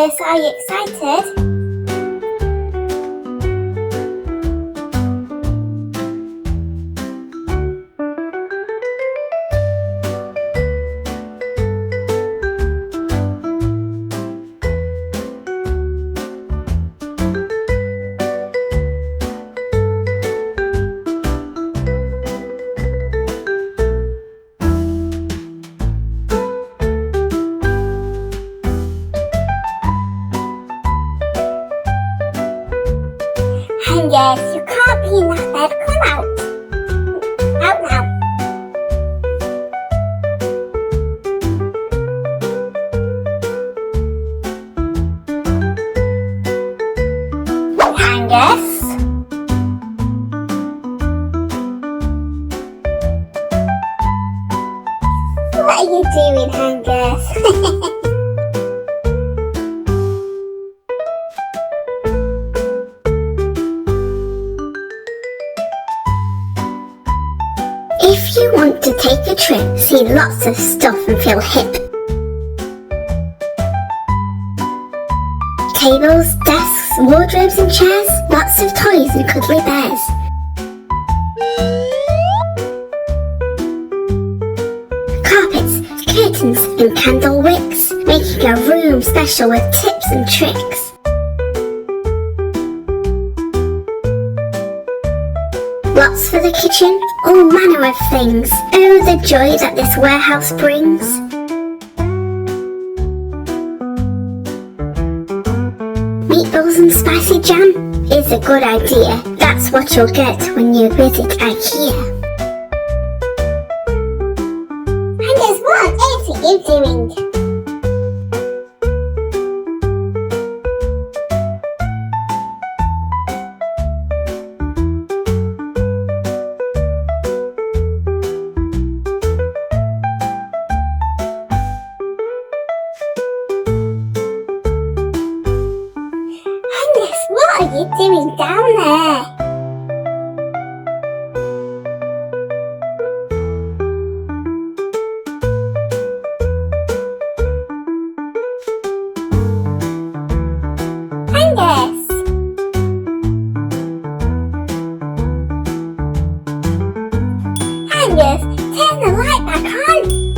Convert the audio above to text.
Hangus, are you excited? Hangus, you can't be in that bed. Come out. Out now. Hangus? What are you doing, Hangus? If you want to take a trip, see lots of stuff and feel hip. Tables, desks, wardrobes and chairs, lots of toys and cuddly bears. Carpets, curtains and candle wicks, making a room special with tips and tricks. Lots for the kitchen, all manner of things. Oh, the joy that this warehouse brings. Meatballs and spicy jam is a good idea. That's what you'll get when you visit IKEA. Hangus, what on earth are you doing? What are you doing down there? Hangus! Hangus, turn the light back on!